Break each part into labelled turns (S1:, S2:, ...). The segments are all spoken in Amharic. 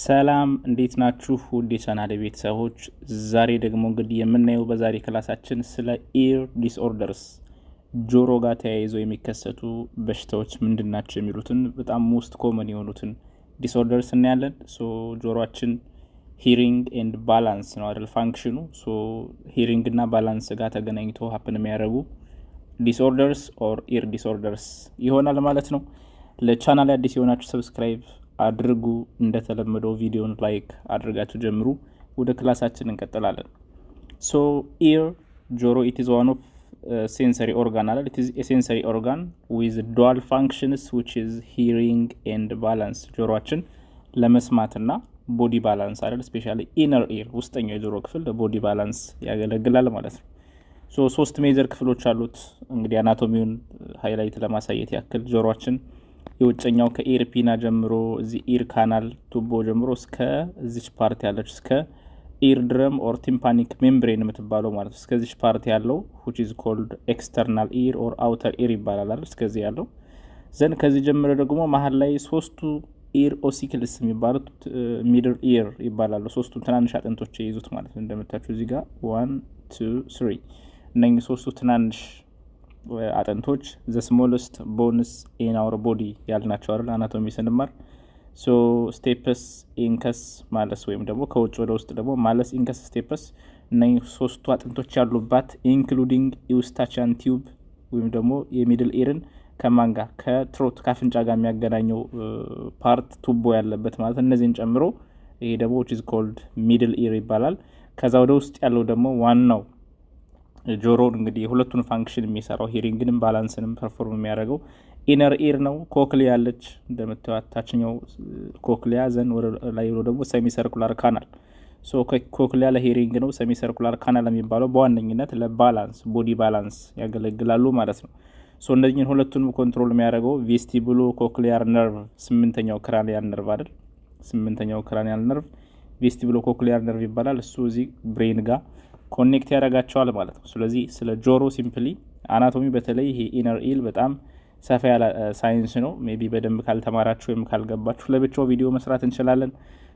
S1: ሰላም እንዴት ናችሁ ውድ የቻናሌ ቤተሰቦች። ዛሬ ደግሞ እንግዲህ የምናየው በዛሬ ክላሳችን ስለ ኢር ዲስኦርደርስ ጆሮ ጋር ተያይዘው የሚከሰቱ በሽታዎች ምንድናቸው የሚሉትን በጣም ሞስት ኮመን የሆኑትን ዲስኦርደርስ እናያለን። ጆሮአችን ሂሪንግ ኤንድ ባላንስ ነው አይደል ፋንክሽኑ። ሂሪንግ እና ባላንስ ጋር ተገናኝቶ ሀፕን የሚያደርጉ ዲስኦርደርስ ኦር ኢር ዲስኦርደርስ ይሆናል ማለት ነው። ለቻናሌ አዲስ የሆናችሁ ሰብስክራይብ አድርጉ። እንደተለመደው ቪዲዮን ላይክ አድርጋችሁ ጀምሩ። ወደ ክላሳችን እንቀጥላለን። ኢር ጆሮ it is one of sensory organ አይደል? it is a sensory organ with dual functions which is hearing and balance። ጆሮአችን ለመስማትና ቦዲ ባላንስ አይደል? ስፔሻሊ ኢነር ኢር ውስጠኛው የጆሮ ክፍል ለቦዲ ባላንስ ያገለግላል ማለት ነው። ሶስት ሜጀር ክፍሎች አሉት። እንግዲህ አናቶሚውን ሃይላይት ለማሳየት ያክል ጆሮአችን የውጨኛው ከኢር ፒና ጀምሮ እዚህ ኢር ካናል ቱቦ ጀምሮ እስከ እዚች ፓርት ያለች እስከ ኢር ድረም ኦር ቲምፓኒክ ሜምብሬን የምትባለው ማለት ነው። እስከዚች ፓርት ያለው which is called external ear or outer ear ይባላል አይደል? እስከዚህ ያለው ዘን ከዚህ ጀምሮ ደግሞ መሀል ላይ ሶስቱ ኢር ኦሲክልስ የሚባሉት ሚድል ኢር ይባላሉ። ሶስቱ ትናንሽ አጥንቶች ይይዙት ማለት ነው። እንደምታችሁ እዚህ ጋር 1 2 3 እነኚህ ሶስቱ ትናንሽ አጥንቶች the smallest bones in our body ያልናቸው አይደል አናቶሚ ስንማር። ስቴፐስ ኢንከስ ማለስ ወይም ደግሞ ከውጭ ወደ ውስጥ ደግሞ ማለስ ኢንከስ ስቴፐስ እነኚህ ሶስቱ አጥንቶች ያሉባት ኢንክሉዲንግ ኢውስታቺያን ቲዩብ ወይም ደግሞ የሚድል ኢርን ከማን ጋር ከትሮት ካፍንጫ ጋር የሚያገናኘው ፓርት ቱቦ ያለበት ማለት እነዚህን ጨምሮ ይሄ ደግሞ which is called middle ear ይባላል። ከዛ ወደ ውስጥ ያለው ደግሞ ዋናው ጆሮን እንግዲህ የሁለቱን ፋንክሽን የሚሰራው ሂሪንግንም ባላንስንም ፐርፎርም የሚያደርገው ኢነር ኢር ነው። ኮክሊያ ያለች እንደምታዩት ታችኛው ኮክሊያ ዘን ወደ ላይ ደግሞ ሰሚ ሰርኩላር ካናል። ኮክሊያ ለሂሪንግ ነው። ሰሚ ሰርኩላር ካናል የሚባለው በዋነኝነት ለባላንስ ቦዲ ባላንስ ያገለግላሉ ማለት ነው። እነዚህን ሁለቱንም ኮንትሮል የሚያደርገው ቬስቲቡሎ ኮክሊያር ነርቭ ስምንተኛው ክራኒያል ነርቭ አይደል? ስምንተኛው ክራኒያል ነርቭ ቬስቲቡሎ ኮክሊያር ነርቭ ይባላል። እሱ እዚህ ብሬን ጋር ኮኔክት ያደርጋቸዋል ማለት ነው። ስለዚህ ስለ ጆሮ ሲምፕሊ አናቶሚ በተለይ ይሄ ኢነር ኢር በጣም ሰፋ ያለ ሳይንስ ነው። ሜቢ በደንብ ካልተማራችሁ ወይም ካልገባችሁ ለብቻው ቪዲዮ መስራት እንችላለን።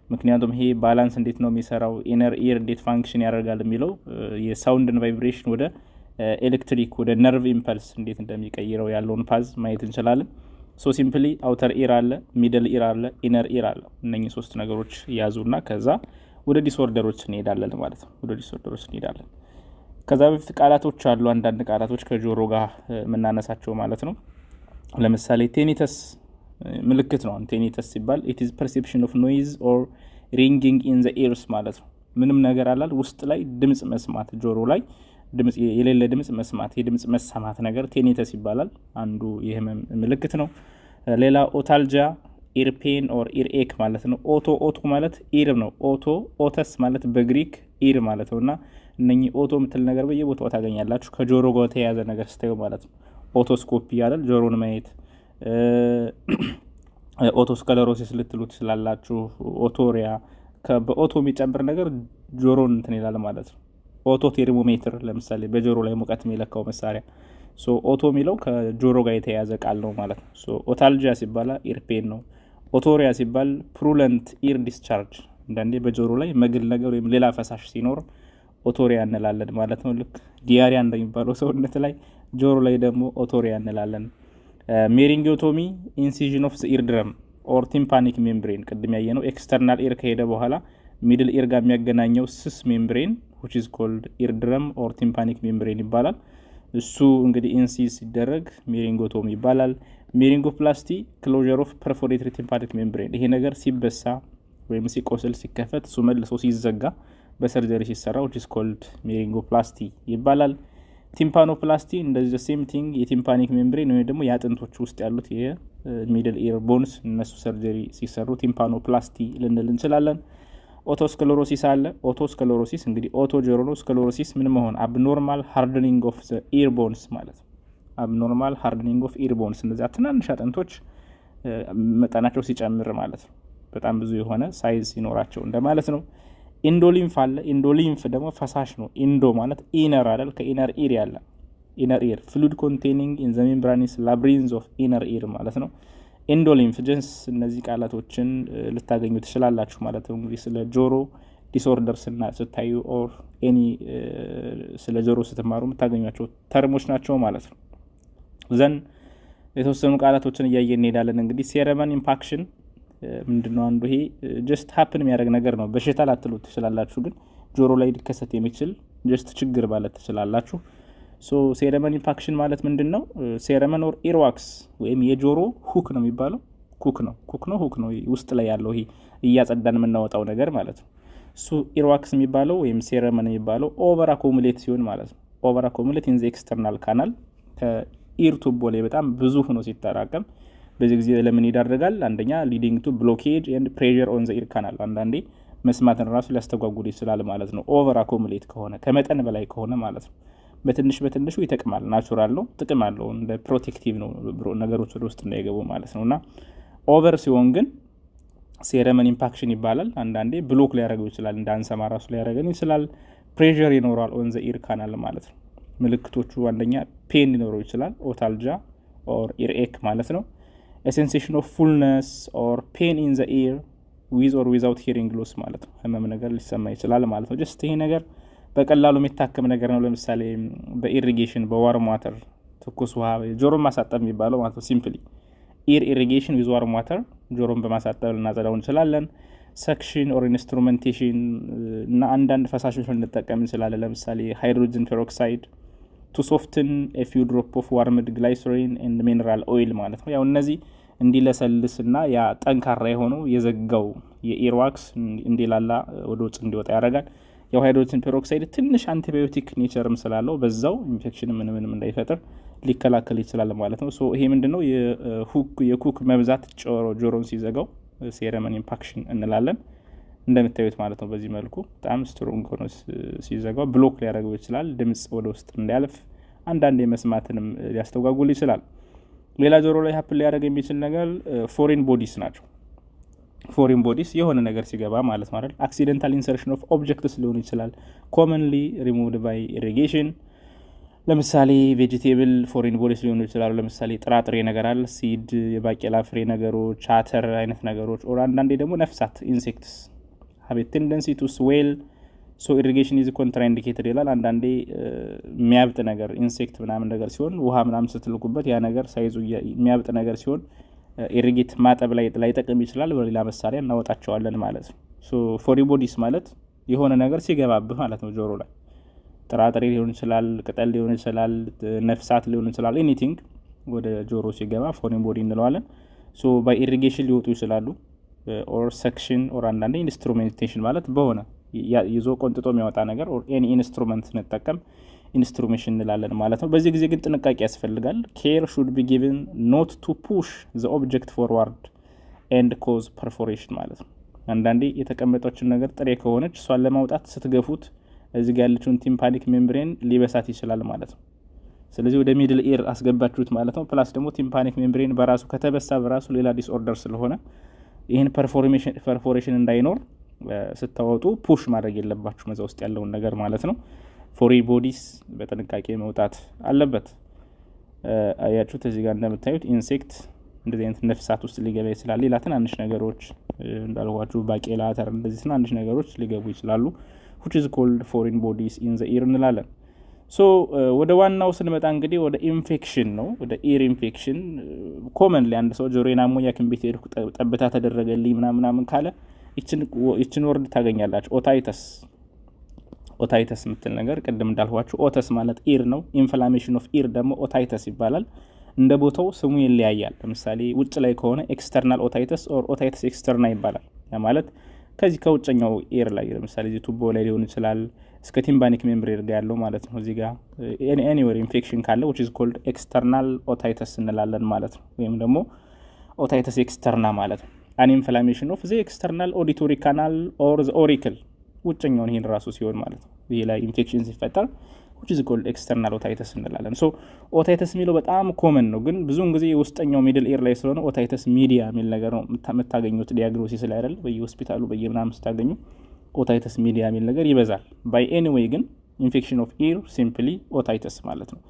S1: ምክንያቱም ይሄ ባላንስ እንዴት ነው የሚሰራው፣ ኢነር ኢር እንዴት ፋንክሽን ያደርጋል የሚለው የሳውንድን ቫይብሬሽን ወደ ኤሌክትሪክ ወደ ነርቭ ኢምፐልስ እንዴት እንደሚቀይረው ያለውን ፓዝ ማየት እንችላለን። ሲምፕሊ አውተር ኢር አለ፣ ሚድል ኢር አለ፣ ኢነር ኢር አለ። እነኚህ ሶስት ነገሮች ያዙና ከዛ ወደ ዲስኦርደሮች እንሄዳለን ማለት ነው። ወደ ዲስኦርደሮች እንሄዳለን። ከዛ በፊት ቃላቶች አሉ፣ አንዳንድ ቃላቶች ከጆሮ ጋር የምናነሳቸው ማለት ነው። ለምሳሌ ቴኒተስ ምልክት ነው። ቴኒተስ ሲባል it is perception of noise or ringing in the ears ማለት ነው። ምንም ነገር አላል ውስጥ ላይ ድምጽ መስማት፣ ጆሮ ላይ ድምጽ የሌለ ድምጽ መስማት፣ የድምጽ መሰማት ነገር ቴኒተስ ይባላል። አንዱ የህመም ምልክት ነው። ሌላ ኦታልጃ ኢር ፔን ኦር ኢር ኤክ ማለት ነው። ኦቶ ማለት ኢር ነው። ኦተስ ማለት በግሪክ ኢር ማለት ነውና እነኚህ ኦቶ ምትል ነገር በየቦታው ታገኛላችሁ ከጆሮ ጋር ተያያዘ ነገር ስታዩ ማለት ነው። ኦቶስኮፒ አይደል? ጆሮን ማየት። ኦቶስክለሮሲስ ልትሉት ስላላችሁ ኦቶሪያ በኦቶ የሚጨምር ነገር ጆሮን እንትን ይላል ማለት ነው። ኦቶ ቴርሞሜትር ለምሳሌ በጆሮ ላይ ሙቀት የሚለካው መሳሪያ። ኦቶ የሚለው ከጆሮ ጋር የተያያዘ ቃል ነው ማለት ነው። ኦታልጂያ ሲባል ኢር ፔን ነው። ኦቶሪያ ሲባል ፕሩለንት ኢር ዲስቻርጅ፣ አንዳንዴ በጆሮ ላይ መግል ነገር ወይም ሌላ ፈሳሽ ሲኖር ኦቶሪያ እንላለን ማለት ነው። ልክ ዲያሪያ እንደሚባለው ሰውነት ላይ ጆሮ ላይ ደግሞ ኦቶሪያ እንላለን። ሜሪንጊዮቶሚ ኢንሲዥን ኦፍ ኢር ድረም ኦር ቲምፓኒክ ሜምብሬን ቅድም ያየነው ኤክስተርናል ኢር ከሄደ በኋላ ሚድል ኢር ጋር የሚያገናኘው ስስ ሜምብሬን which is called ኢር ድረም ኦር ቲምፓኒክ ሜምብሬን ይባላል። እሱ እንግዲህ ኢንሲዝ ሲደረግ ሜሪንጎቶሚ ይባላል። ሜሪንጎፕላስቲ ክሎዥር ኦፍ ፐርፎሬትድ ቲምፓኒክ ሜምብሬን፣ ይሄ ነገር ሲበሳ ወይም ሲቆስል ሲከፈት እሱ መልሶ ሲዘጋ በሰርጀሪ ሲሰራ which is called ሜሪንጎፕላስቲ ይባላል። ቲምፓኖፕላስቲ እንደዚህ the same thing የቲምፓኒክ ሜምብሬን ወይ ደግሞ የአጥንቶች ውስጥ ያሉት የሚድል ኢር ቦንስ እነሱ ሰርጀሪ ሲሰሩ ቲምፓኖፕላስቲ ልንል እንችላለን። ኦቶስክለሮሲስ አለ። ኦቶስክለሮሲስ እንግዲህ ኦቶ ጆሮ ነው። ስክለሮሲስ ምን መሆን አብኖርማል ሃርደኒንግ ኦፍ ዘ ኢር ቦንስ ማለት ነው። አብኖርማል ሃርደኒንግ ኦፍ ኢር ቦንስ እነዚያ ትናንሽ አጥንቶች መጠናቸው ሲጨምር ማለት ነው። በጣም ብዙ የሆነ ሳይዝ ሲኖራቸው እንደማለት ነው። ኢንዶሊምፍ አለ። ኢንዶሊምፍ ደግሞ ፈሳሽ ነው። ኢንዶ ማለት ኢነር አይደል? ከኢነር ኢር ያለ ኢነር ኢር ፍሉድ ኮንቴኒንግ ኢን ዘ ሜምብራኒስ ላብሪንዝ ኦፍ ኢነር ኢር ማለት ነው። ኢንዶሊምፍ እነዚህ ቃላቶችን ልታገኙ ትችላላችሁ ማለት ነው። እንግዲህ ስለ ጆሮ ዲስኦርደርስ እና ስታዩ ኦር ኤኒ ስለ ጆሮ ስትማሩ የምታገኟቸው ተርሞች ናቸው ማለት ነው። ዘን የተወሰኑ ቃላቶችን እያየን እንሄዳለን። እንግዲህ ሴረመን ኢምፓክሽን ምንድነው? አንዱ ይሄ ጀስት ሀፕን የሚያደርግ ነገር ነው። በሽታ ላትሉት ትችላላችሁ፣ ግን ጆሮ ላይ ሊከሰት የሚችል ጀስት ችግር ማለት ትችላላችሁ። ሶ ሴረመን ኢምፓክሽን ማለት ምንድነው? ሴረመን ኦር ኢርዋክስ ወይም የጆሮ ሁክ ነው የሚባለው። ሁክ ነው ውስጥ ላይ ያለው ይሄ እያጸዳን የምናወጣው ነገር ማለት ነው። እሱ ኢርዋክስ የሚባለው ወይም ሴረመን የሚባለው ኦቨር አኮሙሌት ሲሆን ማለት ነው። ኦቨር አኮሙሌት ኢን ዘ ኤክስተርናል ካናል ከኢር ቱቦ ላይ በጣም ብዙ ሆኖ ሲጠራቀም በዚህ ጊዜ ለምን ይዳረጋል? አንደኛ ሊዲንግ ቱ ብሎኬጅ ኤንድ ፕሬዠር ኦን ዘ ኢር ካናል፣ አንዳንዴ መስማትን ራሱ ሊያስተጓጉል ይችላል ማለት ነው። ኦቨር አኮሙሌት ከሆነ ከመጠን በላይ ከሆነ ማለት ነው። በትንሹ ይጠቅማል፣ ናቹራል ነው፣ ጥቅም አለው፣ እንደ ፕሮቴክቲቭ ነው ነገሮች ወደ ውስጥ እንዳይገቡ ማለት ነው። እና ኦቨር ሲሆን ግን ሴረመን ኢምፓክሽን ይባላል። አንዳንዴ ብሎክ ሊያደርገው ይችላል፣ እንዳንሰማ ራሱ ሊያደርገን ይችላል። ፕሬዠር ይኖራል ኦን ዘ ኢር ካናል ማለት ነው። ምልክቶቹ አንደኛ ፔን ሊኖረው ይችላል፣ ኦታልጃ ኦር ኢር ኤክ ማለት ነው። ሴንሴሽን ኦፍ ፉልነስ ኦር ፔን ኢን ዘ ኢር ዊዝ ኦር ዊዛውት ሂሪንግ ሎስ ማለት ነው። ህመም ነገር ሊሰማ ይችላል ማለት ነው። ጀስት ይሄ ነገር በቀላሉ የሚታከም ነገር ነው። ለምሳሌ በኢሪጌሽን በዋርም ዋተር ትኩስ ውሃ ጆሮን ማሳጠብ የሚባለው ማለት ነው። ሲምፕሊ ኢር ኢሪጌሽን ዊዝ ዋርም ዋተር ጆሮን በማሳጠብ ልናጸዳው እንችላለን። ሰክሽን ኦር ኢንስትሩሜንቴሽን እና አንዳንድ ፈሳሾች ልንጠቀም እንችላለን። ለምሳሌ ሃይድሮጅን ፔሮክሳይድ ቱ ሶፍትን ኤ ፊው ድሮፕ ኦፍ ዋርምድ ግላይሰሪን ኤንድ ሚነራል ኦይል ማለት ነው። ያው እነዚህ እንዲለሰልስና ያ ጠንካራ የሆነው የዘጋው የኢርዋክስ እንዲላላ ወደ ውጭ እንዲወጣ ያደርጋል። ያው ሃይድሮጅን ፔሮክሳይድ ትንሽ አንቲባዮቲክ ኔቸርም ስላለው በዛው ኢንፌክሽን ምንም እንዳይፈጥር ሊከላከል ይችላል ማለት ነው። ሶ ይሄ ምንድነው? የኩክ መብዛት ጆሮን ሲዘጋው ሴረመን ኢምፓክሽን እንላለን። እንደምታዩት ማለት ነው። በዚህ መልኩ በጣም ስትሮንግ ሆኖ ሲዘጋው ብሎክ ሊያደርገው ይችላል፣ ድምጽ ወደ ውስጥ እንዳያልፍ፣ አንዳንድ የመስማትንም ሊያስተጓጉል ይችላል። ሌላ ጆሮ ላይ ሀፕን ሊያደርግ የሚችል ነገር ፎሬን ቦዲስ ናቸው። ፎሬን ቦዲስ የሆነ ነገር ሲገባ ማለት ማለት አክሲደንታል ኢንሰርሽን ኦፍ ኦብጀክትስ ሊሆን ይችላል። ኮመንሊ ሪሙቭድ ባይ ኢሪጌሽን። ለምሳሌ ቬጂቴብል ፎሬን ቦዲስ ሊሆኑ ይችላሉ። ለምሳሌ ጥራጥሬ ነገር አለ፣ ሲድ፣ የባቄላ ፍሬ ነገሮች፣ አተር አይነት ነገሮች። ኦር አንዳንዴ ደግሞ ነፍሳት ኢንሴክትስ have a tendency to swell, so irrigation is contraindicated ይላል። አንዳንዴ የሚያብጥ ነገር ኢንሴክት ምናምን ነገር ሲሆን ውሃ ምናምን ስትልቁበት ያ ነገር ሳይዙ የሚያብጥ ነገር ሲሆን ኢሪጌት ማጠብ ላይ ጠቅም ይችላል። በሌላ መሳሪያ እናወጣቸዋለን ማለት ነው። ሶ ፎሬን ቦዲስ ማለት የሆነ ነገር ሲገባብህ ማለት ነው። ጆሮ ላይ ጥራጥሬ ሊሆን ይችላል፣ ቅጠል ሊሆን ይችላል፣ ነፍሳት ሊሆን ይችላል። ኤኒቲንግ ወደ ጆሮ ሲገባ ፎሬን ቦዲ እንለዋለን። ሶ ባይ ኢሪጌሽን ሊወጡ ይችላሉ። ኦር ሰክሽን ኦር አንዳንዴ ኢንስትሩሜንቴሽን ማለት በሆነ ይዞ ቆንጥጦ የሚያወጣ ነገር ኦር ኤኒ ኢንስትሩመንት እንጠቀም ኢንስትሩሜሽን እንላለን ማለት ነው። በዚህ ጊዜ ግን ጥንቃቄ ያስፈልጋል። ኬር ሹድ ቢ ጊቭን ኖት ቱ ፑሽ ዘ ኦብጀክት ፎርዋርድ ኤንድ ኮዝ ፐርፎሬሽን ማለት ነው። አንዳንዴ የተቀመጠችን ነገር ጥሬ ከሆነች እሷን ለማውጣት ስትገፉት እዚህ ጋር ያለችውን ቲምፓኒክ ሜምብሬን ሊበሳት ይችላል ማለት ነው። ስለዚህ ወደ ሚድል ኢር አስገባችሁት ማለት ነው። ፕላስ ደግሞ ቲምፓኒክ ሜምብሬን በራሱ ከተበሳ በራሱ ሌላ ዲስኦርደር ስለሆነ ይህን ፐርፎሬሽን እንዳይኖር ስታወጡ ፑሽ ማድረግ የለባችሁ መዛ ውስጥ ያለውን ነገር ማለት ነው። ፎሬን ቦዲስ በጥንቃቄ መውጣት አለበት። አያችሁት እዚህ ጋር እንደምታዩት ኢንሴክት እንደዚህ አይነት ነፍሳት ውስጥ ሊገባ ይችላል። ሌላ ትናንሽ ነገሮች እንዳልኳችሁ ባቄላ፣ አተር እንደዚህ ትናንሽ ነገሮች ሊገቡ ይችላሉ። which is called foreign bodies in the ear እንላለን። ሶ ወደ ዋናው ስንመጣ እንግዲህ ወደ ኢንፌክሽን ነው። ወደ ኢር ኢንፌክሽን ኮመንሊ አንድ ሰው ጆሮዬን አሞኝ ሐኪም ቤት ሄድኩ ጠብታ ተደረገልኝ ምናምን ካለ ይችን ወርድ ታገኛላችሁ። ኦታይተስ የምትል ነገር ቅድም እንዳልኳችሁ ኦተስ ማለት ኢር ነው። ኢንፍላሜሽን ኦፍ ኢር ደግሞ ኦታይተስ ይባላል። እንደ ቦታው ስሙ ይለያያል። ለምሳሌ ውጭ ላይ ከሆነ ኤክስተርናል ኦታይተስ ኦር ኦታይተስ ኤክስተርና ይባላል። ያ ማለት ከዚህ ከውጭኛው ኢር ላይ ለምሳሌ እዚህ ቱቦ ላይ ሊሆን ይችላል እስከ ቲምባኒክ ሜምብሬን ጋር ያለው ማለት ነው። እዚህ ጋር ኤኒዌር ኢንፌክሽን ካለ which is called external otitis እንላለን ማለት ነው። ወይም ደግሞ otitis externa ማለት ነው። an inflammation of the external auditory canal or the auricle ውጭኛውን ይሄን ራሱ ሲሆን ማለት ነው። ይሄ ላይ ኢንፌክሽን ሲፈጠር which is called external otitis እንላለን። ሶ otitis የሚለው በጣም ኮመን ነው፣ ግን ብዙውን ጊዜ ውስጠኛው ሚድል ኢር ላይ ስለሆነ otitis media የሚል ነገር ነው የምታገኙት ዲያግኖሲስ ላይ አይደል? በየሆስፒታሉ በየምናምን ስታገኙ otitis media የሚል ነገር ይበዛል። by anyway ግን infection of ear simply otitis ማለት ነው።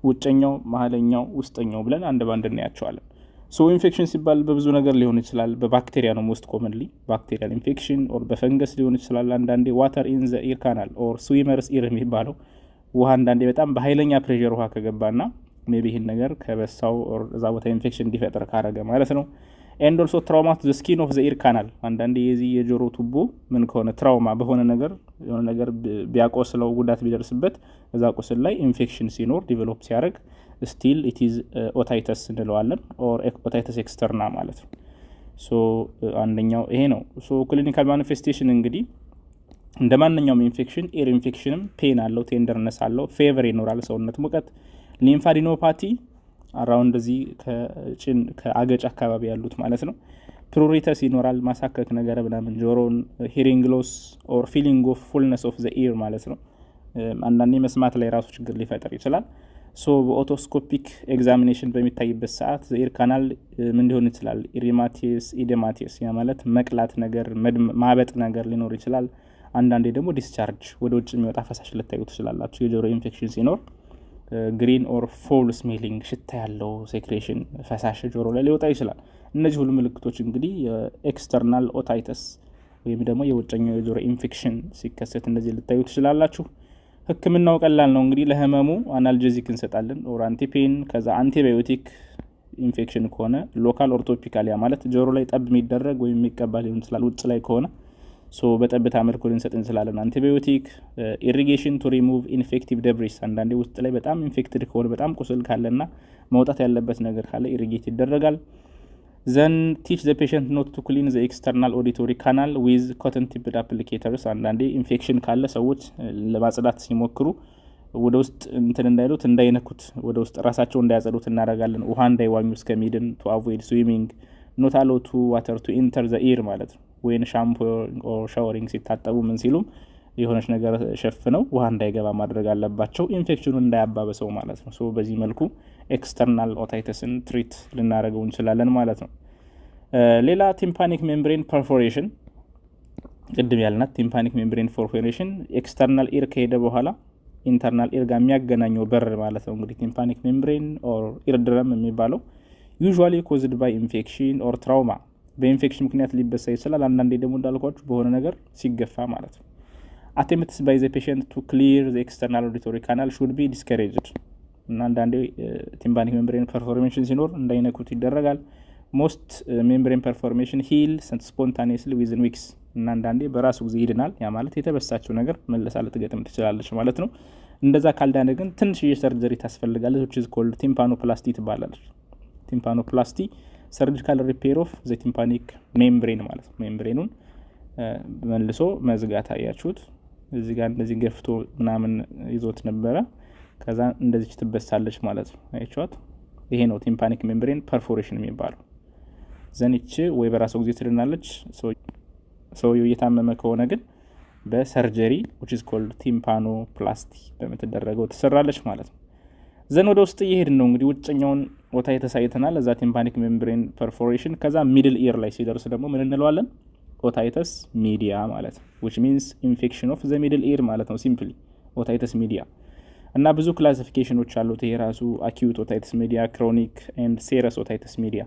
S1: ውጭኛው፣ መሀለኛው፣ ውስጠኛው ብለን አንድ ባንድ እናያቸዋለን። ሶ ኢንፌክሽን ሲባል በብዙ ነገር ሊሆን ይችላል። በባክቴሪያ ነው ሞስት ኮመንሊ ባክቴሪያል ኢንፌክሽን ኦር በፈንገስ ሊሆን ይችላል። አንዳንዴ ዋተር ኢን ዘ ኢር ካናል ኦር ስዊመርስ ኢር የሚባለው ውሃ አንዳንዴ በጣም በኃይለኛ ፕሬሸር ውሃ ከገባና ሜቢ ይህን ነገር ከበሳው ኦር እዛ ቦታ ኢንፌክሽን እንዲፈጠር ካረገ ማለት ነው። ኤንድ ኦልሶ ትራውማ ቱ ዘ ስኪን ኦፍ ዘ ኢር ካናል አንዳንዴ የዚህ የጆሮ ቱቦ ምን ከሆነ ትራውማ በሆነ ነገር የሆነ ነገር ቢያቆስለው ጉዳት ቢደርስበት እዛ ቁስል ላይ ኢንፌክሽን ሲኖር ዲቨሎፕ ሲያደርግ ስቲል ኢት ኢዝ ኦታይተስ እንለዋለን ኦር ኦታይተስ ኤክስተርና ማለት ነው። ሶ አንደኛው ይሄ ነው። ሶ ክሊኒካል ማኒፌስቴሽን እንግዲህ እንደ ማንኛውም ኢንፌክሽን ኤር ኢንፌክሽንም ፔን አለው፣ ቴንደርነስ አለው፣ ፌቨር ይኖራል፣ ሰውነት ሙቀት፣ ሊምፋዲኖፓቲ አራውንድ እዚህ ከጭን ከአገጭ አካባቢ ያሉት ማለት ነው። ፕሩሪተስ ይኖራል፣ ማሳከክ ነገር ምናምን፣ ጆሮን፣ ሂሪንግ ሎስ ኦር ፊሊንግ ኦፍ ፉልነስ ኦፍ ዘ ኢር ማለት ነው። አንዳንዴ መስማት ላይ ራሱ ችግር ሊፈጠር ይችላል። ሶ በኦቶስኮፒክ ኤግዛሚኔሽን በሚታይበት ሰዓት ዘኢር ካናል ምን ሊሆን ይችላል? ኢሪማቲስ ኢዴማቲስ ያ ማለት መቅላት ነገር ማበጥ ነገር ሊኖር ይችላል። አንዳንዴ ደግሞ ዲስቻርጅ ወደ ውጭ የሚወጣ ፈሳሽ ልታዩ ትችላላችሁ። የጆሮ ኢንፌክሽን ሲኖር ግሪን ኦር ፎል ስሜሊንግ ሽታ ያለው ሴክሬሽን ፈሳሽ ጆሮ ላይ ሊወጣ ይችላል። እነዚህ ሁሉ ምልክቶች እንግዲህ የኤክስተርናል ኦታይተስ ወይም ደግሞ የውጨኛው የጆሮ ኢንፌክሽን ሲከሰት እንደዚህ ልታዩ ትችላላችሁ። ህክምናው ቀላል ነው። እንግዲህ ለህመሙ አናልጀዚክ እንሰጣለን ኦር አንቲፔን፣ ከዛ አንቲባዮቲክ ኢንፌክሽን ከሆነ ሎካል ኦርቶፒካል ያ ማለት ጆሮ ላይ ጠብ የሚደረግ ወይም የሚቀባ ሊሆን ይችላል ውጭ ላይ ከሆነ ሶ በጠብታ መልኩ ልንሰጥ እንችላለን አንቲባዮቲክ። ኢሪጌሽን ቱ ሪሙቭ ኢንፌክቲቭ ደብሪስ አንዳንዴ ውስጥ ላይ በጣም ኢንፌክትድ ከሆነ በጣም ቁስል ካለና መውጣት ያለበት ነገር ካለ ኢሪጌት ይደረጋል። ዘን ቲች ዘ ፔሸንት ኖት ቱ ክሊን ዘ ኤክስተርናል ኦዲቶሪ ካናል ዊዝ ኮተን ቲፕድ አፕሊኬተርስ አንዳንዴ ኢንፌክሽን ካለ ሰዎች ለማጽዳት ሲሞክሩ ወደ ውስጥ እንትን እንዳይሉት እንዳይነኩት ወደ ውስጥ ራሳቸው እንዳያጸዱት እናደርጋለን። ውሃ እንዳይዋኙ እስከሚድን ቱ አቮይድ ስዊሚንግ ኖት አሎ ቱ ዋተር ቱ ኢንተር ዘ ኢር ማለት ነው። ወይን ሻምፖ ኦር ሻወሪንግ ሲታጠቡ ምን ሲሉም የሆነች ነገር ሸፍነው ውሃ እንዳይገባ ማድረግ አለባቸው፣ ኢንፌክሽኑን እንዳያባበሰው ማለት ነው። ሶ በዚህ መልኩ ኤክስተርናል ኦታይተስን ትሪት ልናደርገው እንችላለን ማለት ነው። ሌላ ቲምፓኒክ ሜምብሬን ፐርፎሬሽን ቅድም ያልናት ቲምፓኒክ ሜምብሬን ፐርፎሬሽን ኤክስተርናል ኢር ከሄደ በኋላ ኢንተርናል ኢር ጋር የሚያገናኘው በር ማለት ነው። እንግዲህ ቲምፓኒክ ሜምብሬን ኦር ኢር ድረም የሚባለው ዩዥዋሊ ኮዝድ ባይ ኢንፌክሽን ኦር ትራውማ በኢንፌክሽን ምክንያት ሊበሳ ይችላል። አንዳንዴ ደግሞ እንዳልኳችሁ በሆነ ነገር ሲገፋ ማለት ነው። አቴምፕትስ ባይ ዘ ፔሸንት ቱ ክሊር ዘ ኤክስተርናል ኦዲቶሪ ካናል ሹድ ቢ ዲስከሬጅድ እና አንዳንዴ ቲምፓኒክ ሜምብሬን ፐርፎርሜሽን ሲኖር እንዳይነኩት ይደረጋል። ሞስት ሜምብሬን ፐርፎርሜሽን ሂል ስፖንታኒየስሊ ዊዝን ዊክስ እና አንዳንዴ በራሱ ጊዜ ይድናል። ያ ማለት የተበሳችው ነገር መለሳ ልትገጥም ትችላለች ማለት ነው። እንደዛ ካልዳነ ግን ትንሽዬ ሰርጀሪ ታስፈልጋለች which is called ቲምፓኖፕላስቲ ትባላለች። ቲምፓኖፕላስቲ ሰርጂካል ሪፔር ኦፍ ዘ ቲምፓኒክ ሜምብሬን ማለት ነው። ሜምብሬኑን መልሶ መዝጋት አያችሁት። እዚህ ጋር እንደዚህ ገፍቶ ምናምን ይዞት ነበረ ከዛ እንደዚህ ትበሳለች ማለት ነው። አያችሁት? ይሄ ነው ቲምፓኒክ ሜምብሬን ፐርፎሬሽን የሚባለው። ዘንቺ ወይ በራሱ ጊዜ ትድናለች። ሰውየው እየታመመ ከሆነ ግን በሰርጀሪ which is called ቲምፓኖፕላስቲ በመተደረገው ትሰራለች ማለት ነው። ዘን ወደ ውስጥ እየሄድን ነው እንግዲህ ውጭኛውን ኦታይተስ አይተናል። እዛ ቲምፓኒክ ሜምብሬን ፐርፎሬሽን ከዛ ሚድል ኢር ላይ ሲደርስ ደግሞ ምን እንለዋለን? ኦታይተስ ሚዲያ ማለት ነው which means infection of the middle ear ማለት ነው ሲምፕሊ ኦታይተስ ሚዲያ። እና ብዙ ክላሲፊኬሽኖች አሉት ይሄ ራሱ አኪዩት ኦታይተስ ሚዲያ፣ ክሮኒክ ኤንድ ሴረስ ኦታይተስ ሚዲያ።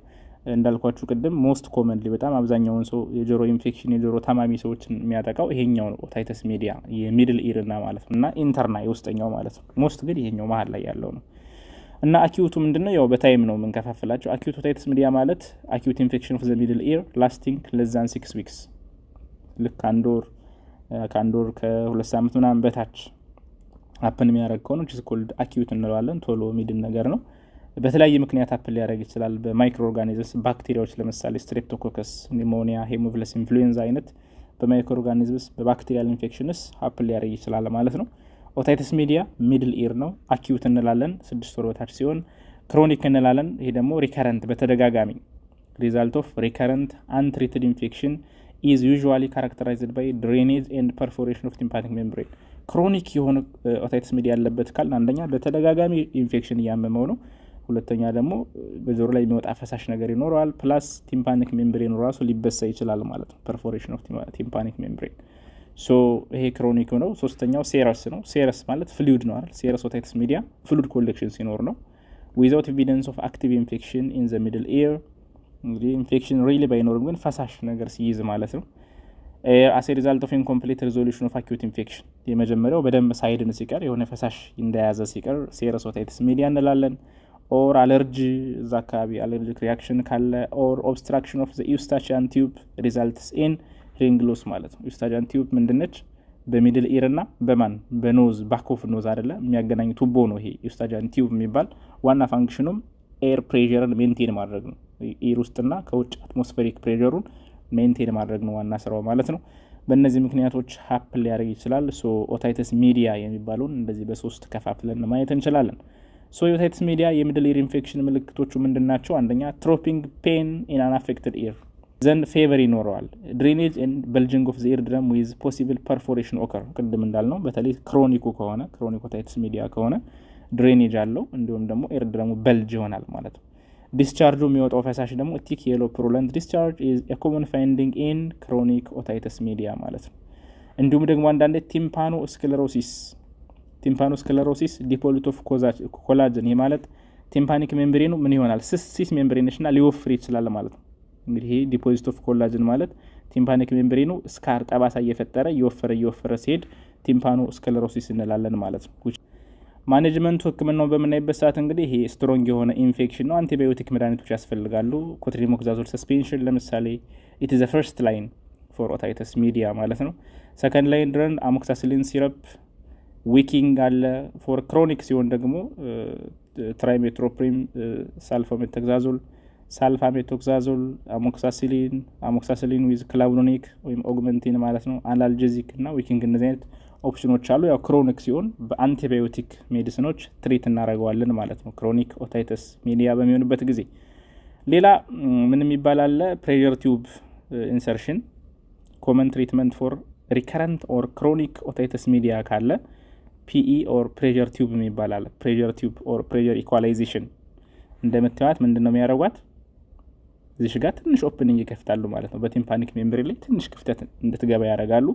S1: እንዳልኳችሁ ቅድም ሞስት ኮመንሊ በጣም አብዛኛውን ሰው የጆሮ ኢንፌክሽን የጆሮ ታማሚ ሰዎችን የሚያጠቃው ይሄኛው ነው ኦታይተስ ሚዲያ የሚድል ኢር እና ማለት ነው እና ኢንተርና የውስጠኛው ማለት ነው። ሞስት ግን ይሄኛው መሀል ላይ ያለው ነው። እና አኪዩቱ ምንድነው? ያው በታይም ነው የምንከፋፍላቸው። አኪዩት ኦታይተስ ሚዲያ ማለት አኪዩት ኢንፌክሽን ኦፍ ዘ ሚድል ኢር ላስቲንግ less than 6 weeks ልክ ከአንድ ወር ከ2 ሳምንት ምናምን በታች አፕን የሚያደርግ ከሆነ which is called አኪዩት እንለዋለን። ቶሎ ሚድን ነገር ነው። በተለያየ ምክንያት አፕል ሊያደርግ ይችላል። በማይክሮ ኦርጋኒዝምስ ባክቴሪያዎች ለምሳሌ ስትሬፕቶኮከስ፣ ኒሞኒያ፣ ሄሞፊለስ ኢንፍሉዌንዛ አይነት በማይክሮ ኦርጋኒዝምስ በባክቴሪያል ኢንፌክሽንስ አፕል ሊያደርግ ይችላል ማለት ነው። ኦታይተስ ሚዲያ ሚድል ኢር ነው። አኪዩት እንላለን 6 ወር በታች ሲሆን፣ ክሮኒክ እንላለን ይሄ ደግሞ ሪከረንት በተደጋጋሚ ሪዛልት ኦፍ ሪከረንት አንትሪትድ ኢንፌክሽን is usually characterized by drainage and perforation of tympanic membrane። ክሮኒክ የሆነ ኦታይተስ ሚዲያ ያለበት ካል አንደኛ በተደጋጋሚ ኢንፌክሽን እያመመው ነው፣ ሁለተኛ ደግሞ በጆሮ ላይ የሚወጣ ፈሳሽ ነገር ይኖረዋል፣ ፕላስ ቲምፓኒክ ሜምብሬን ራሱ ሊበሳ ይችላል ማለት ነው። perforation of tympanic membrane ሶ ይሄ ክሮኒክ ነው። ሶስተኛው ሴረስ ነው። ሴረስ ማለት ፍሉይድ ነው አይደል? ሴረስ ኦታይተስ ሚዲያ ፍሉይድ ኮሌክሽን ሲኖር ነው። without evidence of active infection in the middle ear እንግዲህ ኢንፌክሽን ሪሊ ባይኖርም ግን ፈሳሽ ነገር ሲይዝ ማለት ነው። as a result of incomplete resolution of acute infection የመጀመሪያው በደንብ ሳይድን ሲቀር የሆነ ፈሳሽ እንደያዘ ሲቀር serous otitis media እንላለን። or allergy እዛ አካባቢ allergic reaction ካለ or obstruction of the eustachian tube results in hearing loss ማለት ነው። eustachian tube ምንድነች? በሚድል ኢር እና በማን በኖዝ ባክ ኦፍ ኖዝ አይደለ የሚያገናኝ ቱቦ ነው ይሄ eustachian tube የሚባል። ዋና ፋንክሽኑም ኤር ፕሬሸርን ሜንቴን ማድረግ ነው። ኢር ውስጥና ከውጭ አትሞስፌሪክ ፕሬሸሩን ሜንቴን ማድረግ ነው ዋና ስራው ማለት ነው። በእነዚህ ምክንያቶች ሀፕል ሊያደርግ ይችላል። ሶ ኦታይተስ ሚዲያ የሚባለውን እንደዚህ በሶስት ከፋፍለን ማየት እንችላለን። ሶ ኦታይተስ ሚዲያ የሚድል ኢር ኢንፌክሽን ምልክቶቹ ምንድናቸው? አንደኛ ትሮፒንግ ፔን ኢን አን አፌክትድ ኢር ዘንድ ፌቨር ይኖረዋል። ድሬኔጅ ኤንድ በልጂንግ ኦፍ ዘ ኢር ድረም ዊዝ ፖሲብል ፐርፎሬሽን ኦከር ቅድም እንዳልነው በተለይ ክሮኒክ ኦታይተስ ሚዲያ ከሆነ ድሬኔጅ አለው እንዲሁም ደግሞ ኢር ድረሙ በልጅ ይሆናል ማለት ነው። ዲስቻርጁ የሚወጣው ፈሳሽ ደግሞ ቲክ የሎ ፕሩለንት ዲስቻርጅ ኢዝ ኤ ኮመን ፋይንዲንግ ኢን ክሮኒክ ኦታይተስ ሚዲያ ማለት ነው። እንዲሁም ደግሞ አንዳንዴ ቲምፓኖ ስክለሮሲስ ዲፖሊት ኦፍ ኮላጅን ይህ ማለት ቲምፓኒክ ሜምብሬኑ ምን ይሆናል? ሲስ ሜምብሬንሽና ሊወፍር ይችላል ማለት ነው። እንግዲህ ዲፖዚት ኦፍ ኮላጅን ማለት ቲምፓኒክ ሜምብሬኑ ስካር ጠባሳ እየፈጠረ እየወፈረ ሲሄድ ቲምፓኖ ስክለሮሲስ እንላለን ማለት ነው። ማኔጅመንቱ ህክምናው በምናይበት ሰዓት እንግዲህ ይሄ ስትሮንግ የሆነ ኢንፌክሽን ነው። አንቲባዮቲክ መድኃኒቶች ያስፈልጋሉ። ኮትሪሞክዛዞል ሰስፔንሽን ለምሳሌ ኢት ኢዝ ዘ ፈርስት ላይን ፎር ኦታይተስ ሚዲያ ማለት ነው። ሰከንድ ላይን ድረን አሞክሳሲሊን ሲረፕ ዊኪንግ አለ። ፎር ክሮኒክ ሲሆን ደግሞ ትራይሜትሮፕሪም፣ ሳልፋሜቶክዛዞል፣ አሞክሳሲሊን ዊዝ ክላቭኖኒክ ወይም ኦግመንቲን ማለት ነው። አናልጀዚክ እና ዊኪንግ እነዚህ አይነት ኦፕሽኖች አሉ። ያው ክሮኒክ ሲሆን በአንቲባዮቲክ ሜዲሲኖች ትሪት እናደርገዋለን ማለት ነው ክሮኒክ ኦታይተስ ሚዲያ በሚሆንበት ጊዜ። ሌላ ምን የሚባል አለ? ፕሬሸር ቲዩብ ኢንሰርሽን ኮመን ትሪትመንት ፎር ሪከረንት ኦር ክሮኒክ ኦታይተስ ሚዲያ ካለ ፒኢ ኦር ፕሬሸር ቲዩብ የሚባል አለ። ፕሬሸር ቲዩብ ኦር ፕሬሸር ኢኳላይዜሽን እንደምታዩት ምንድነው የሚያደርጓት? እዚህ ጋር ትንሽ ኦፕኒንግ ይከፍታሉ ማለት ነው። በቲምፓኒክ ሜምብሬን ላይ ትንሽ ክፍተት እንድትገባ ያደርጋሉ።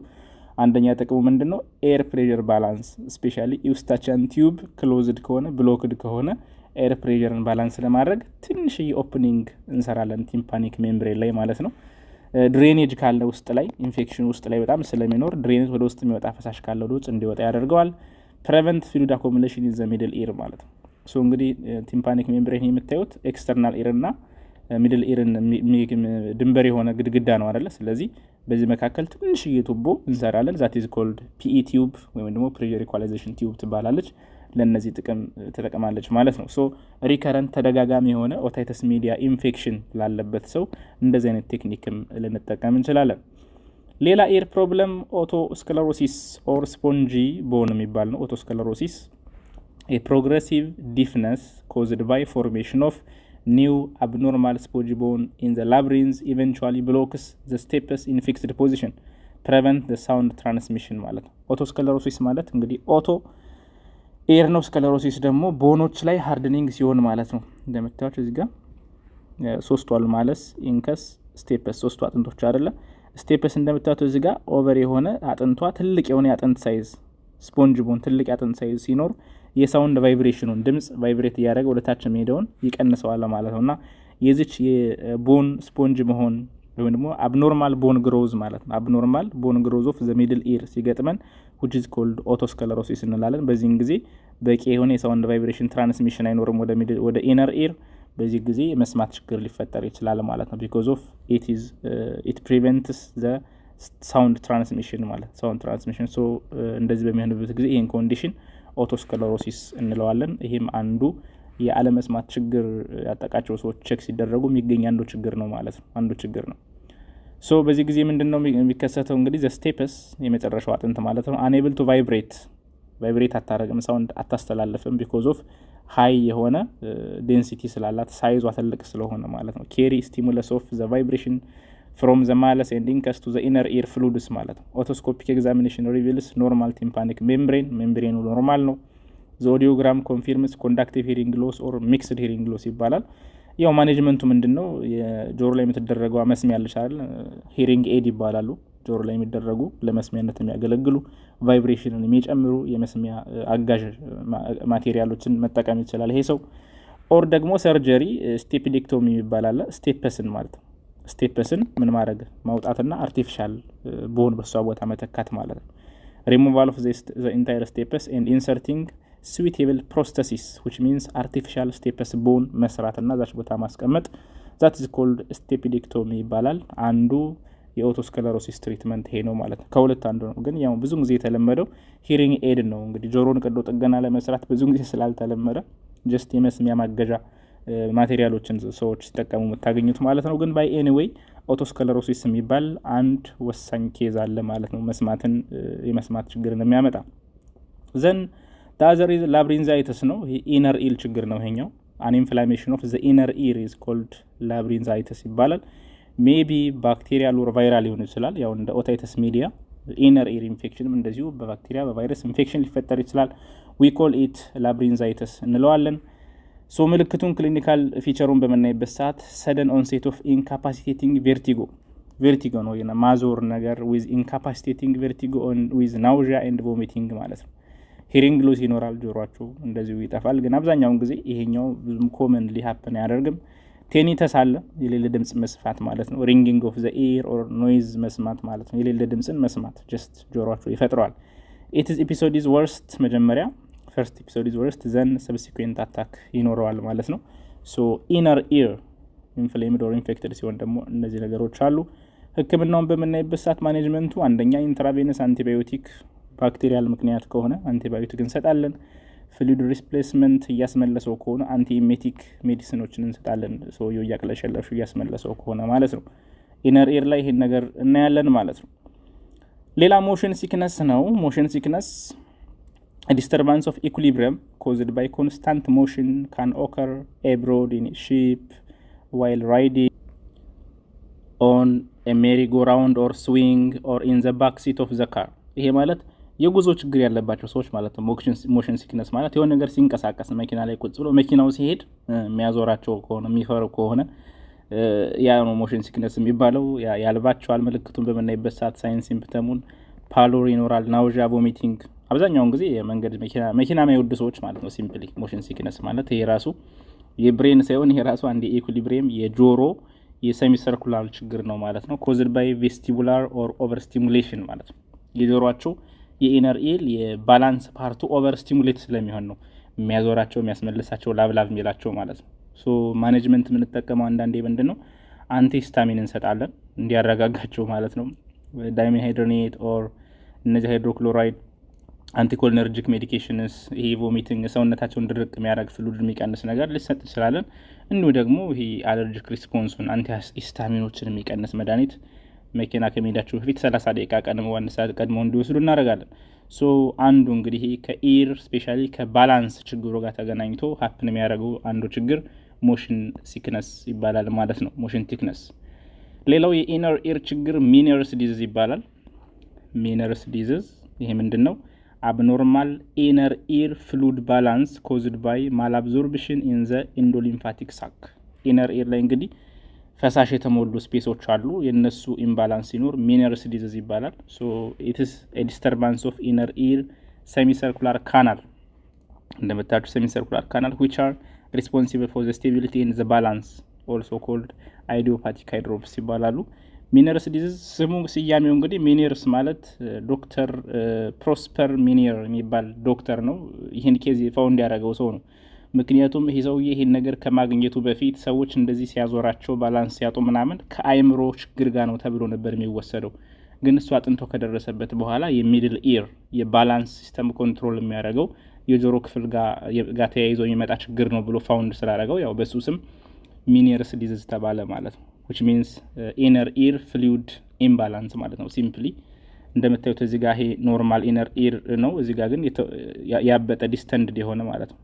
S1: አንደኛ ጥቅሙ ምንድነው? ኤር ፕሬሸር ባላንስ ስፔሻሊ ኢውስታቺያን ቲዩብ ክሎዝድ ከሆነ ብሎክድ ከሆነ ኤር ፕሬሸርን ባላንስ ለማድረግ ትንሽ ኦፕኒንግ እንሰራለን ቲምፓኒክ ሜምብሬን ላይ ማለት ነው። ድሬኔጅ ካለ ውስጥ ላይ ኢንፌክሽን ውስጥ ላይ በጣም ስለሚኖር ድሬኔጅ ወደ ውስጥ የሚወጣ ፈሳሽ ካለ ወደ ውጭ እንዲወጣ ያደርገዋል። ፕሪቨንት ፍሉድ አኮሙሌሽን ኢን ዘ ሚድል ኢር ማለት ነው። ሶ እንግዲህ ቲምፓኒክ ሜምብሬን የምታዩት ኤክስተርናል ኢር እና ሚድል ኢርን ድንበር የሆነ ግድግዳ ነው አይደለ? ስለዚህ በዚህ መካከል ትንሽዬ ቱቦ እንሰራለን። ዛት ኢዝ ኮልድ ፒኢ ቲዩብ ወይም ደግሞ ፕሬሸር ኢኳላይዜሽን ቲዩብ ትባላለች። ለነዚህ ጥቅም ተጠቅማለች ማለት ነው። ሶ ሪከረንት ተደጋጋሚ የሆነ ኦታይተስ ሚዲያ ኢንፌክሽን ላለበት ሰው እንደዚህ አይነት ቴክኒክም ልንጠቀም እንችላለን። ሌላ ኢር ፕሮብለም ኦቶስክለሮሲስ ኦር ስፖንጂ ቦን የሚባል ነው። ኦቶስክለሮሲስ ፕሮግሬሲቭ ዲፍነስ ኮዝድ ባይ ፎርሜሽን ኦፍ ኒው አብኖርማል ስፖንጂ ቦን ኢን ዘ ላብሪንዝ ኢቨንቹዋሊ ብሎክስ ዘ ስቴፕስ ኢን ፊክስድ ፖዚሽን ፕሪቨንት ዘ ሳውንድ ትራንስሚሽን ማለት ነው። ኦቶስክለሮሲስ ማለት እንግዲህ ኦቶ ኤር ነው። ስክለሮሲስ ደግሞ ቦኖች ላይ ሃርድኒንግ ሲሆን ማለት ነው። እንደምታዩት እዚህ ጋር ሶስቱ አልማለስ ኢንከስ ስቴፕስ ሶስቱ አጥንቶች አይደለ? ስቴፕስ እንደምታዩት እዚህ ጋር ኦቨር የሆነ አጥንቷ ትልቅ የሆነ የአጥንት ሳይዝ ስፖንጅ ቦን ትልቅ የአጥንት ሳይዝ ሲኖር የሳውንድ ቫይብሬሽኑን ድምጽ ቫይብሬት እያደረገ ወደ ታች የሚሄደውን ይቀንሰዋል ማለት ነውና የዚች የቦን ስፖንጅ መሆን ወይም ደግሞ አብኖርማል ቦን ግሮዝ ማለት ነው። አብኖርማል ቦን ግሮዝ ኦፍ ዘ ሚድል ኢር ሲገጥመን which is called otosclerosis እንላለን። በዚህን ጊዜ በቂ የሆነ የሳውንድ ቫይብሬሽን ትራንስሚሽን አይኖርም ወደ ኢነር ኢር። በዚህ ጊዜ የመስማት ችግር ሊፈጠር ይችላል ማለት ነው። because of it prevents the sound transmission ማለት ሳውንድ ትራንስሚሽን። ሶ እንደዚህ በሚሆንበት ጊዜ ይሄን ኮንዲሽን ኦቶስክለሮሲስ እንለዋለን። ይሄም አንዱ የአለመስማት ችግር ያጠቃቸው ሰዎች ቼክ ሲደረጉ የሚገኝ አንዱ ችግር ነው ማለት ነው። አንዱ ችግር ነው። ሶ በዚህ ጊዜ ምንድነው የሚከሰተው? እንግዲህ ዘ ስቴፕስ የመጨረሻው አጥንት ማለት ነው unable to vibrate አታረግም፣ ሳውንድ አታስተላልፍም because of ሃይ የሆነ ዴንሲቲ ስላላት ሳይዟ ትልቅ ስለሆነ ማለት ነው። carry stimulus of the vibration from the malleus and incus to the inner ear fluids ማለት ነው። otoscopic examination reveals normal tympanic membrane ኖርማል ነው። the audiogram confirms conductive hearing loss or mixed hearing loss ይባላል። ያው ማኔጅመንቱ ምንድነው? የጆሮ ላይ የምትደረገው መስሚያ ያልሻል ሂሪንግ ኤድ ይባላሉ። ጆሮ ላይ የሚደረጉ ለመስሚያነት የሚያገለግሉ ቫይብሬሽንን የሚጨምሩ የመስሚያ አጋዥ ማቴሪያሎችን መጠቀም ይችላል ይሄ ሰው። ኦር ደግሞ ሰርጀሪ ስቴፕሌክቶሚ ይባላል። ስቴፕስን ማለት ነው። ስቴፕስን ምን ማድረግ ማውጣትና አርቲፊሻል ቦን በሷ ቦታ መተካት ማለት ነው። ሪሙቫል ኦፍ ዘ ኢንታየር ስቴፕስ ኤንድ ኢንሰርቲንግ suitable prosthesis which means artificial stapes bone መስራትና ዛች ቦታ ማስቀመጥ that is called stapedectomy ይባላል። አንዱ የኦቶስክለሮሲስ ትሪትመንት ይሄ ነው ማለት ነው። ከሁለት አንዱ ነው፣ ግን ያው ብዙ ጊዜ የተለመደው ሂሪንግ ኤድ ነው። እንግዲህ ጆሮን ቀዶ ጥገና ለመስራት ብዙ ጊዜ ስላልተለመደ ጀስት የመስሚያ ማገዣ ማቴሪያሎችን ሰዎች ሲጠቀሙ የምታገኙት ማለት ነው። ግን ባይ ኤኒዌይ ኦቶስክለሮሲስ የሚባል አንድ ወሳኝ ኬዝ አለ ማለት ነው፣ መስማትን የመስማት ችግርን የሚያመጣ ዘን ዳዘር ኢዝ ላብሪንዛይተስ ነው። ይሄ ኢነር ኢል ችግር ነው። ይሄኛው አን ኢንፍላሜሽን ኦፍ ዘ ኢነር ኢር ኢዝ ኮልድ ላብሪንዛይተስ ይባላል። ሜቢ ባክቴሪያል ኦር ቫይራል ሊሆን ይችላል። ያው እንደ ኦታይተስ ሚዲያ ኢነር ኢር ኢንፌክሽንም እንደዚሁ በባክቴሪያ በቫይረስ ኢንፌክሽን ሊፈጠር ይችላል። ዊ ኮል ኢት ላብሪንዛይተስ እንለዋለን። ሶ ምልክቱን ክሊኒካል ፊቸሩን በመናይበት ሰዓት ሰደን ኦንሴት ኦፍ ኢንካፓሲቴቲንግ ቬርቲጎ ነው። ማዞር ነገር ዊዝ ኢንካፓሲቴቲንግ ቬርቲጎ ዊዝ ናውዣ ኤንድ ቮሚቲንግ ማለት ነው። ሂሪንግ ሎስ ይኖራል፣ ጆሮአቸው እንደዚሁ ይጠፋል። ግን አብዛኛውን ጊዜ ይሄኛው ብዙም ኮመንሊ ሃፕን አያደርግም። ቴኒተስ አለ፣ የሌለ ድምጽ መስፋት ማለት ነው። ሪንጊንግ ኦፍ ዘ ኢር ኦር ኖይዝ መስማት ማለት ነው። የሌለ ድምጽን መስማት ጀስት ጆሮአቸው ይፈጥረዋል። ኢትስ ኤፒሶድ ኢዝ ወርስት መጀመሪያ ፈርስት ኤፒሶድ ኢዝ ወርስት ዘን ሰብሲኩዌንት አታክ ይኖረዋል ማለት ነው። ሶ ኢነር ኢር ኢንፍሌምድ ኦር ኢንፌክትድ ሲሆን ደግሞ እነዚህ ነገሮች አሉ። ህክምናውን በምናይበት ሰዓት ማኔጅመንቱ አንደኛ ኢንትራቬነስ አንቲባዮቲክ ባክቴሪያል ምክንያት ከሆነ አንቲባዮቲክ እንሰጣለን። ፍሉድ ሪፕሌስመንት እያስመለሰው ከሆነ አንቲኤሜቲክ ሜዲሲኖችን እንሰጣለን። ሰውየው እያቅለሸለሹ እያስመለሰው ከሆነ ማለት ነው። ኢነር ኤር ላይ ይሄን ነገር እናያለን ማለት ነው። ሌላ ሞሽን ሲክነስ ነው። ሞሽን ሲክነስ ዲስተርባንስ ኦፍ ኢኩሊብሪየም ኮዝድ ባይ ኮንስታንት ሞሽን ካን ኦከር አብሮድ ኢን ሺፕ ዋይል ራይዲንግ ኦን ኤ ሜሪ ጎ ራውንድ ኦር ስዊንግ ኦር ኢን ዘ ባክ ሲት ኦፍ ዘ ካር። ይሄ ማለት የጉዞ ችግር ያለባቸው ሰዎች ማለት ነው። ሞሽን ሲክነስ ማለት የሆነ ነገር ሲንቀሳቀስ መኪና ላይ ቁጭ ብሎ መኪናው ሲሄድ የሚያዞራቸው ከሆነ የሚፈሩ ከሆነ ያ ነው ሞሽን ሲክነስ የሚባለው። ያልባቸዋል ምልክቱን በምናይበት ሰዓት ሳይንስ ሲምፕተሙን ፓሎር ይኖራል፣ ናውዣ፣ ቮሚቲንግ። አብዛኛውን ጊዜ የመንገድ መኪና የማይወዱ ሰዎች ማለት ነው። ሲምፕሊ ሞሽን ሲክነስ ማለት ይሄ ራሱ የብሬን ሳይሆን ይሄ ራሱ አንድ የኢኩሊብሪየም የጆሮ የሰሚ ሰርኩላር ችግር ነው ማለት ነው። ኮዝድ ባይ ቬስቲቡላር ኦር ኦቨር ስቲሙሌሽን ማለት ነው። የጆሮአቸው የኢነር ኢል የባላንስ ፓርቱ ኦቨር ስቲሙሌት ስለሚሆን ነው የሚያዞራቸው የሚያስመልሳቸው ላብላብ የሚላቸው ማለት ነው። ሶ ማኔጅመንት የምንጠቀመው አንዳንዴ ምንድን ነው አንቲሂስታሚን እንሰጣለን እንዲያረጋጋቸው ማለት ነው። ዳይሜንሃይድሮኔት ኦር እነዚህ ሃይድሮክሎራይድ አንቲኮሊነርጂክ ሜዲኬሽንስ ይሄ ቮሚቲንግ ሰውነታቸውን ድርቅ የሚያደርግ ፍሉድ የሚቀንስ ነገር ሊሰጥ ይችላለን። እንዲሁ ደግሞ ይሄ አለርጂክ ሪስፖንሱን አንቲሂስታሚኖችን የሚቀንስ መድኃኒት መኪና ከመሄዳቸው በፊት 30 ደቂቃ ቀድሞ 1 ሰዓት ቀድሞ እንዲወስዱ እናደርጋለን። ሶ አንዱ እንግዲህ ከኢር ስፔሻሊ ከባላንስ ችግሩ ጋር ተገናኝቶ ሀፕን የሚያደርገው አንዱ ችግር ሞሽን ሲክነስ ይባላል ማለት ነው። ሞሽን ቲክነስ። ሌላው የኢነር ኢር ችግር ሚነርስ ዲዚዝ ይባላል። ሚነርስ ዲዚዝ ይሄ ምንድነው? አብኖርማል ኢነር ኢር ፍሉድ ባላንስ ኮዝድ ባይ ማልአብዞርፕሽን ኢን ዘ ኢንዶሊምፋቲክ ሳክ። ኢነር ኢር ላይ እንግዲህ ፈሳሽ የተሞሉ ስፔሶች አሉ። የነሱ ኢምባላንስ ሲኖር ሚነርስ ዲዚዝ ይባላል። ሶ ኢት ኢዝ ኤ ዲስተርባንስ ኦፍ ኢነር ኢር ሴሚ ሰርኩላር ካናል እንደምታውቁት ሴሚ ሰርኩላር ካናል which are responsible for the stability in the balance also called idiopathic hydrops ይባላሉ። ሚነርስ ዲዚዝ ስያሜው እንግዲህ ሚነርስ ማለት ዶክተር ፕሮስፐር ሚኒየር የሚባል ዶክተር ነው ይህን ኬዝ ፋውንድ ያደረገው ሰው ነው። ምክንያቱም ይሄ ሰውዬ ይሄን ነገር ከማግኘቱ በፊት ሰዎች እንደዚህ ሲያዞራቸው ባላንስ ሲያጡ ምናምን ከአይምሮ ችግር ጋር ነው ተብሎ ነበር የሚወሰደው። ግን እሱ አጥንቶ ከደረሰበት በኋላ የሚድል ኢር የባላንስ ሲስተም ኮንትሮል የሚያደርገው የጆሮ ክፍል ጋር ተያይዞ የሚመጣ ችግር ነው ብሎ ፋውንድ ስላደረገው ያው በሱ ስም ሚነርስ ዲዚዝ ተባለ ማለት ነው። which means inner ear fluid imbalance ማለት ነው። ሲምፕሊ እንደምታዩት እዚህ ጋር ይሄ ኖርማል ኢነር ኢር ነው። እዚህ ጋር ግን ያበጠ ዲስተንድ የሆነ ማለት ነው።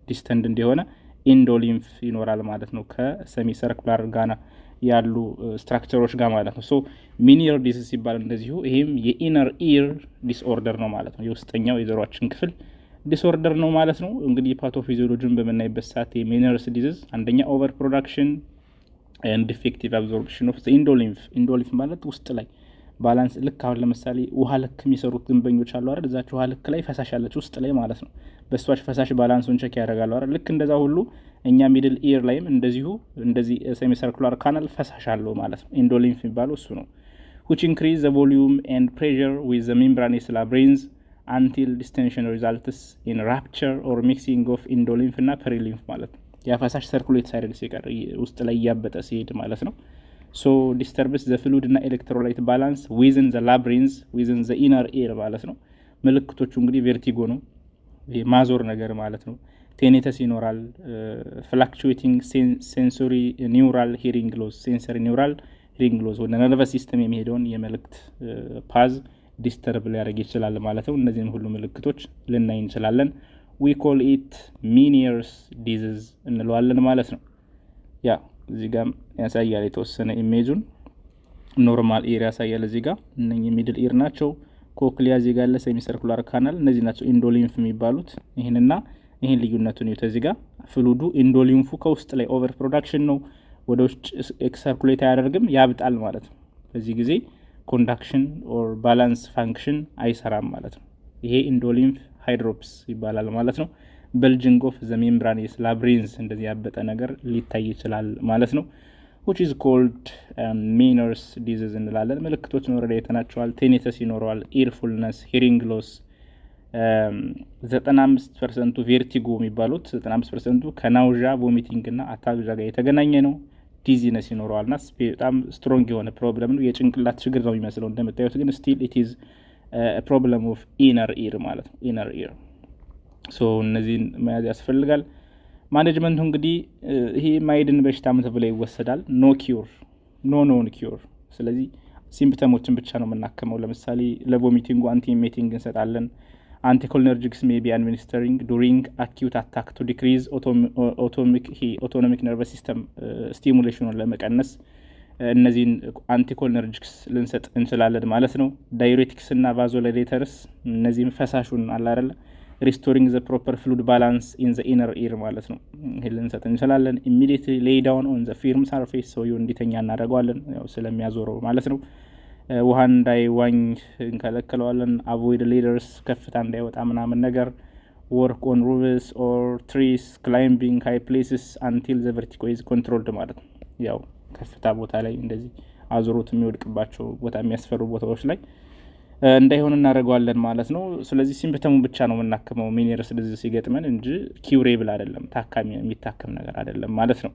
S1: ዲስተንድ እንደሆነ ኢንዶሊምፍ ይኖራል ማለት ነው ከሰሚ ሰርኩላር ጋር ያሉ ስትራክቸሮች ጋር ማለት ነው። ሶ ሚኒየር ዲዚዝ ሲባል እንደዚሁ ይሄም የኢነር ኢር ዲስኦርደር ነው ማለት ነው። የውስጠኛው የጆሮአችን ክፍል ዲስኦርደር ነው ማለት ነው። እንግዲህ ፓቶፊዚዮሎጂን በመናይበት ሰዓት የሚነርስ ዲዚዝ አንደኛ ኦቨር ፕሮዳክሽን and defective absorption of the endolymph ማለት ውስጥ ላይ ባላንስ ልክ አሁን ለምሳሌ ውሃ ልክ የሚሰሩት ግንበኞች አሉ አይደል እዛቸው ውሃ ልክ ላይ ፈሳሽ ያለች ውስጥ ላይ ማለት ነው በሷች ፈሳሽ ባላንሱን ቼክ ያደርጋሉ አይደል ልክ እንደዛ ሁሉ እኛ ሚድል ኢር ላይም እንደዚህ ሴሚ ሰርኩላር ካናል ፈሳሽ አለው ማለት ነው ኢንዶሊምፍ የሚባለው እሱ ነው which increase the volume and pressure with the membranous labyrinth until distension results in rupture or mixing of endolymph እና perilymph ማለት ነው ያ ፈሳሽ ሰርኩሌት ሳይደርግ ሲቀር ውስጥ ላይ ያበጠ ሲሄድ ማለት ነው so disturbs the fluid እና electrolyte balance within the labyrinth within the inner ear ማለት ነው ምልክቶቹ እንግዲህ ቨርቲጎ ነው ማዞር ነገር ማለት ነው ቴኔተስ ይኖራል fluctuating sensory neural hearing loss sensory neural hearing loss ወደ ነርቨስ ሲስተም የሚሄደውን የመልክት ፓዝ ዲስተርብ ሊያደርግ ይችላል ማለት ነው እነዚህን ሁሉ ምልክቶች ልናይ እንችላለን we call it Meniere's disease እንለዋለን ማለት ነው ያ እዚህ ጋር ያሳያል የተወሰነ ኢሜጁን ኖርማል ኤሪያ ያሳያል እዚህ ጋር እነኚህ ሚድል ኢር ናቸው ኮክሊያ እዚህ ጋር ለሴሚ ሰርኩላር ካናል እነዚህ ናቸው ኢንዶሊምፍ የሚባሉት ይሄን ልዩነቱን ነው እዚህ ጋር ፍሉዱ ኢንዶሊምፉ ከውስጥ ላይ ኦቨር ፕሮዳክሽን ነው ወደ ውጭ ሰርኩሌት ያደርግም ያብጣል ማለት ነው በዚህ ጊዜ ኮንዳክሽን ኦር ባላንስ ፋንክሽን አይሰራም ማለት ነው ይሄ ኢንዶሊምፍ ሃይድሮፕስ ይባላል ማለት ነው bulging of the membranous labyrinth እንደዚህ ያበጠ ነገር ሊታይ ይችላል ማለት ነው which is called Meniere's disease እንላለን ምልክቶችን ወረዳ የተናቸዋል tinnitus ይኖረዋል earfulness hearing loss 95% ቬርቲጎ የሚባሉት 95% ከናውዣ ቮሚቲንግ እና አታግዣ ጋር የተገናኘ ነው ዲዚነስ ይኖረዋልና በጣም ስትሮንግ የሆነ ፕሮብለም ነው የጭንቅላት ችግር ነው የሚመስለው እንደምታዩት ግን still it is a problem of inner ear ማለት ነው inner ear so እነዚህን መያዝ ያስፈልጋል ማኔጅመንቱ እንግዲህ ይሄ ማይድን በሽታም ተብሎ ይወሰዳል ኖ ኪዩር ኖ ኖን ኪዩር ስለዚህ ሲምፕተሞችን ብቻ ነው የምናከመው ለምሳሌ ለቮሚቲንግ አንቲ ኢሜቲንግ እንሰጣለን anticholinergics may be administering during acute attack to decrease autonomic nervous system stimulation ለመቀነስ እነዚህን አንቲኮሊነርጂክስ ልንሰጥ እንችላለን ማለት ነው ዳዩሬቲክስ እና ቫዞላይሌተርስ እነዚህም ፈሳሹን አለ አይደል restoring the proper fluid balance in the inner ear ማለት ነው ይሄን ልንሰጥ እንችላለን immediately lay down on the firm surface so እንዲተኛ እናደርጋለን ያው ስለሚያዞረው ማለት ነው ውሃ እንዳይዋኝ እንከለክለዋለን avoid ladders ከፍታ እንዳይወጣ ምናምን ነገር work on roofs or trees climbing high places until the vertigo is controlled ማለት ነው ያው ከፍታ ቦታ ላይ እንደዚህ አዞሮት የሚወድቅባቸው ቦታ የሚያስፈሩ ቦታዎች ላይ እንዳይሆን እናደርጋለን ማለት ነው ስለዚህ ሲምፕተሙ ብቻ ነው የምናከመው Meniere's disease ሲገጥመን እንጂ ኪውሬብል አይደለም ታካሚ የሚታከም ነገር አይደለም ማለት ነው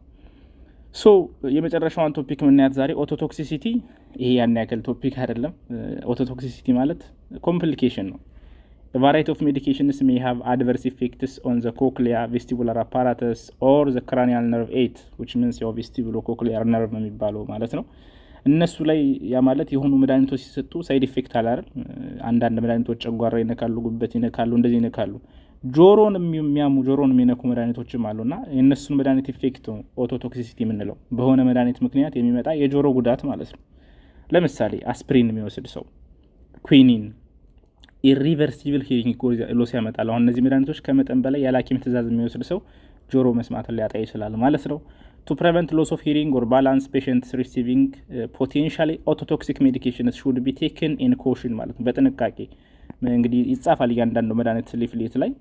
S1: ሶ የመጨረሻውን ቶፒክ ምንያት ዛሬ ኦቶቶክሲሲቲ ይሄ ያን ያክል ቶፒክ አይደለም ኦቶቶክሲሲቲ ማለት ኮምፕሊኬሽን ነው A variety of medications may have adverse effects on the cochlear vestibular apparatus or the cranial nerve 8 which means your vestibulocochlear nerve የሚባለው ማለት ነው እነሱ ላይ ያ ማለት የሆኑ መድኃኒቶች ሲሰጡ ሳይድ ኢፌክት አለ አይደል አንዳንድ መድኃኒቶች ጨጓራ ይነካሉ ጉበት ይነካሉ እንደዚህ ይነካሉ ጆሮን የሚነኩ መድኃኒቶችም አሉና የነሱን መድኃኒት ኢፌክት ኦቶቶክሲሲቲ የምንለው በሆነ መድኃኒት ምክንያት የሚመጣ የጆሮ ጉዳት ማለት ነው ለምሳሌ አስፕሪን የሚወስድ ሰው ኩዊኒን irreversible hearing loss ያመጣል አሁን እነዚህ መድኃኒቶች ከመጠን በላይ ያለ ሐኪም ትዕዛዝ የሚወስድ ሰው ጆሮ መስማትን ሊያጣ ይችላል ማለት ነው to prevent loss of hearing or balance patients receiving potentially ototoxic medications should be taken in caution ማለት ነው በጥንቃቄ እንግዲህ ይጻፋል ያንዳንዱ መድኃኒት ሊፍሌት ላይ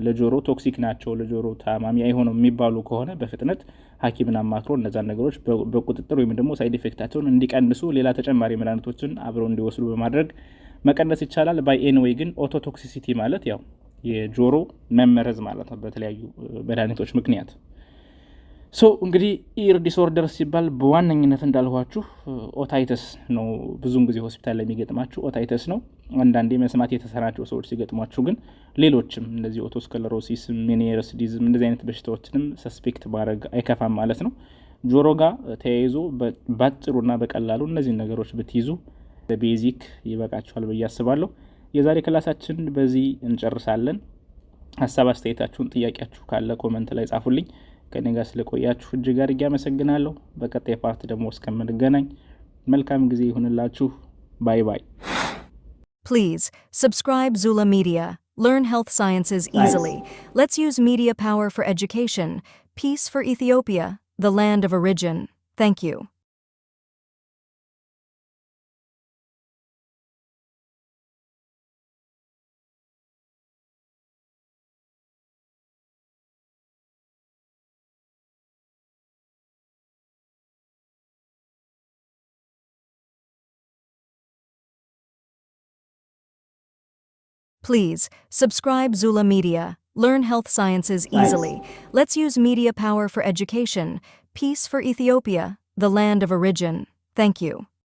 S1: ለጆሮ ቶክሲክ ናቸው ለጆሮ ታማሚ አይሆንም የሚባሉ ከሆነ በፍጥነት ሐኪምን አማክሮ እነዛ ነገሮች በቁጥጥር ወይም ደግሞ ሳይድ ኢፌክታቸውን እንዲቀንሱ ሌላ ተጨማሪ መድኃኒቶችን አብረው እንዲወስዱ በማድረግ መቀነስ ይቻላል ባይ ኤኒዌይ ግን ኦቶቶክሲሲቲ ማለት ያው የጆሮ መመረዝ ማለት ነው በተለያዩ መድኃኒቶች ምክንያት ሶ እንግዲህ ኢር ዲስኦርደር ሲባል በዋነኝነት እንዳልኋችሁ ኦታይተስ ነው ብዙውን ጊዜ ሆስፒታል ላይ የሚገጥማችሁ ኦታይተስ ነው አንዳንዴ መስማት የተሰናቸው ሰዎች ሲገጥሟችሁ ግን ሌሎችም እንደዚህ ኦቶስክለሮሲስ Meniere's disease እንደዚህ አይነት በሽታዎችንም ሰስፔክት ማድረግ አይከፋም ማለት ነው ጆሮ ጋር ተያይዞ ባጭሩና በቀላሉ እነዚህ ነገሮች ብትይዙ በቤዚክ ይበቃችኋል ብዬ አስባለሁ የዛሬ ክላሳችን በዚህ እንጨርሳለን ሐሳብ አስተያየታችሁን ጥያቄያችሁ ካለ ኮሜንት ላይ ጻፉልኝ ከኔ ጋር ስለቆያችሁ እጅግ አድርጌ አመሰግናለሁ በቀጣይ ፓርት ደግሞ እስከምንገናኝ መልካም ጊዜ ይሁንላችሁ ባይ ባይ
S2: Please subscribe Zula Media. Learn health sciences easily. Let's use media power for education. Peace for Ethiopia, the land of origin. Thank you. Please subscribe Zula Media. Learn health sciences easily. Let's use media power for education. Peace for Ethiopia, the land of origin. Thank you.